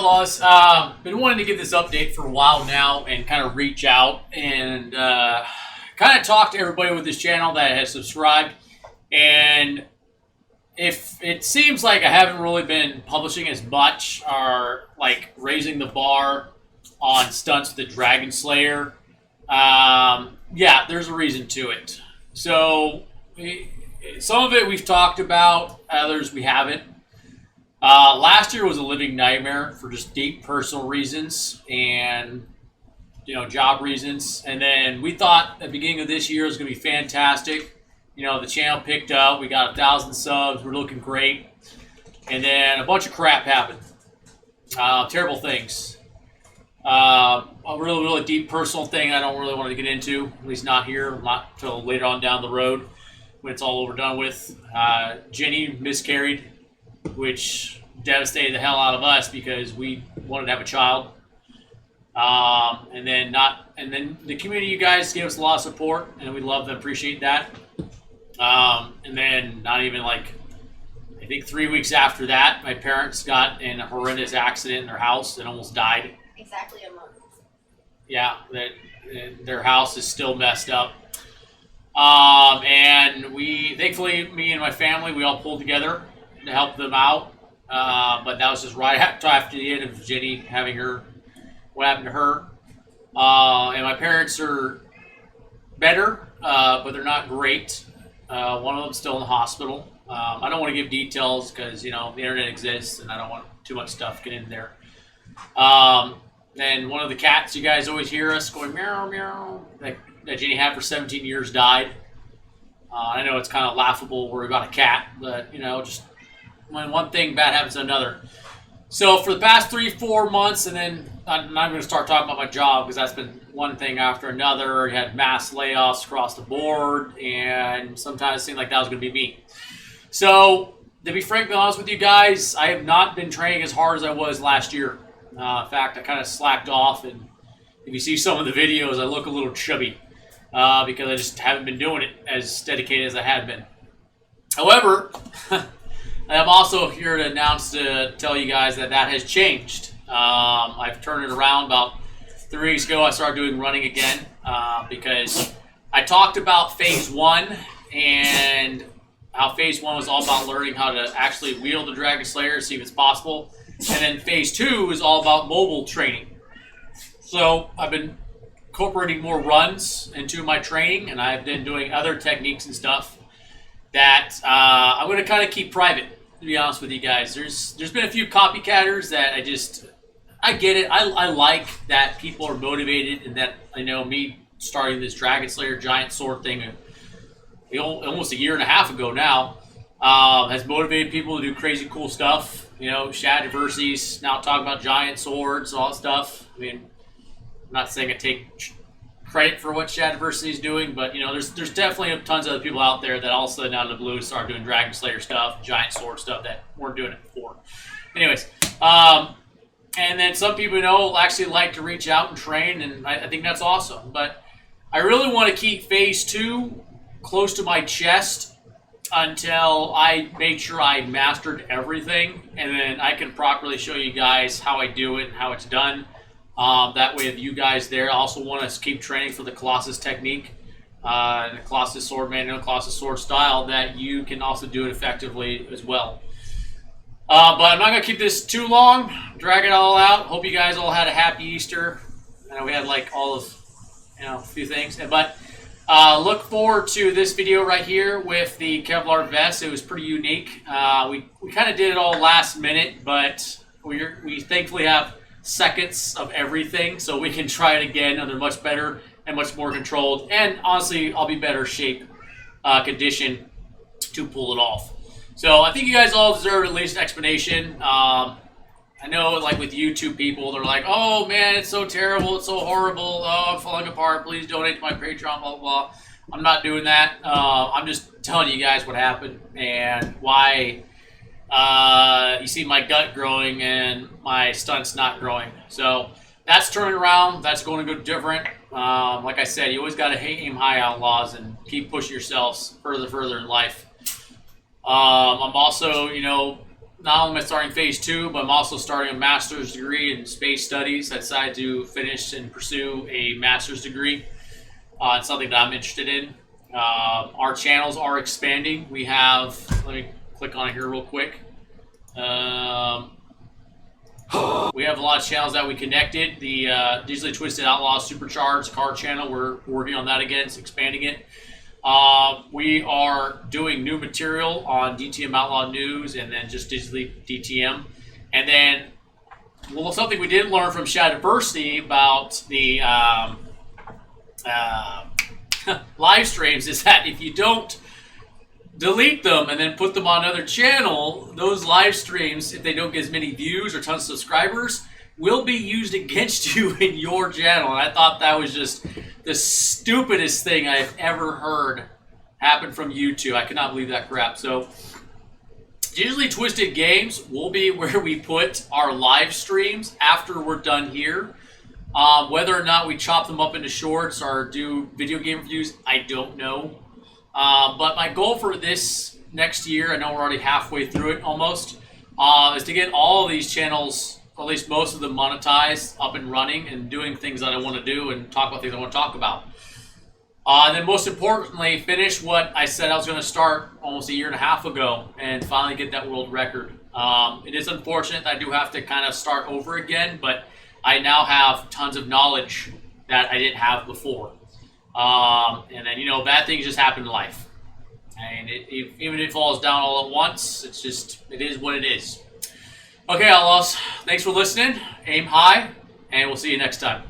Outlaws. Been wanting to give this update for a while now and kind of reach out and kind of talk to everybody with this channel that has subscribed. And if it seems like I haven't really been publishing as much or like raising the bar on stunts with the Dragonslayer, yeah, there's a reason to it. So some of it we've talked about, others we haven't. Last year was a living nightmare for just deep personal reasons and, job reasons. And then we thought at the beginning of this year was going to be fantastic. The channel picked up. We got 1,000 subs. We're looking great. And then a bunch of crap happened. Terrible things. A really, really deep personal thing I don't really want to get into, at least not here, not until later on down the road when it's all over done with. Jenny miscarried, which devastated the hell out of us because we wanted to have a child. And then the community, you guys gave us a lot of support, and we love and appreciate that. And then not even I think 3 weeks after that, my parents got in a horrendous accident in their house and almost died. Exactly a month. Yeah, their house is still messed up. And thankfully, me and my family, we all pulled together to help them out. But that was just right after the end of Jenny having what happened to her. And my parents are better, but they're not great. One of them's still in the hospital. I don't want to give details because, the internet exists and I don't want too much stuff to get in there. And one of the cats, you guys always hear us going meow, meow, that Jenny had for 17 years died. I know it's kind of laughable worry about a cat, but, just when one thing bad happens to another. So for the past 3-4 months, and then I'm going to start talking about my job because that's been one thing after another. You had mass layoffs across the board, and sometimes it seemed like that was going to be me. So to be frankly honest with you guys, I have not been training as hard as I was last year. In fact, I kind of slacked off, and if you see some of the videos, I look a little chubby because I just haven't been doing it as dedicated as I had been. However, I'm also here to tell you guys that has changed. I've turned it around about 3 weeks ago. I started doing running again because I talked about phase 1 and how phase 1 was all about learning how to actually wield the Dragonslayer, see if it's possible. And then phase 2 is all about mobile training. So I've been incorporating more runs into my training, and I've been doing other techniques and stuff that I'm going to kind of keep private, to be honest with you guys. There's been a few copycatters that I get it. I like that people are motivated, and that I know me starting this Dragonslayer giant sword thing almost a year and a half ago now has motivated people to do crazy cool stuff. Shad diversities, now talking about giant swords, all that stuff. I mean, I'm not saying I take credit for what Shad diversity is doing, but there's definitely tons of other people out there that all of a sudden out of the blue start doing Dragonslayer stuff, giant sword stuff that weren't doing it before. Anyways, and then some people actually like to reach out and train, and I think that's awesome. But I really want to keep phase 2 close to my chest until I make sure I mastered everything, and then I can properly show you guys how I do it and how it's done. That way, if you guys there also want to keep training for the Colossus technique, the Colossus sword manual, Colossus sword style, that you can also do it effectively as well. But I'm not going to keep this too long, drag it all out. Hope you guys all had a happy Easter. I know we had a few things, but look forward to this video right here with the Kevlar vest. It was pretty unique. We kind of did it all last minute, but we thankfully have seconds of everything, so we can try it again under much better and much more controlled. And honestly, I'll be better shape, condition to pull it off. So I think you guys all deserve at least an explanation. I know, with YouTube people, they're like, "Oh man, it's so terrible, it's so horrible. Oh, I'm falling apart. Please donate to my Patron." Blah blah. I'm not doing that. I'm just telling you guys what happened and why. You see my gut growing and my stunts not growing. So that's turning around. That's going to go different. Like I said, you always got to aim high, Outlaws, and keep pushing yourselves further in life. I'm also, not only am I starting phase 2, but I'm also starting a master's degree in space studies. I decided to finish and pursue a master's degree. It's something that I'm interested in. Our channels are expanding. We have, let me click on it here real quick. We have a lot of channels that we connected. The Digitally Twisted Outlaws Supercharged car channel, we're working on that again. It's expanding it. We are doing new material on DTM Outlaw News and then just digitally DTM. And then, well, something we didn't learn from Shadiversity about the live streams is that if you don't delete them and then put them on another channel, those live streams, if they don't get as many views or tons of subscribers, will be used against you in your channel. And I thought that was just the stupidest thing I've ever heard happen from YouTube. I cannot believe that crap. So, Digitally Twisted Games will be where we put our live streams after we're done here. Whether or not we chop them up into shorts or do video game reviews, I don't know. But my goal for this next year, I know we're already halfway through it almost, is to get all of these channels, at least most of them, monetized, up and running, and doing things that I want to do and talk about things I want to talk about. And then most importantly, finish what I said I was going to start almost a year and a half ago and finally get that world record. It is unfortunate that I do have to kind of start over again, but I now have tons of knowledge that I didn't have before. And then, you know, bad things just happen in life. And even if it falls down all at once, it's just, it is what it is. Okay, Outlaws, thanks for listening. Aim high, and we'll see you next time.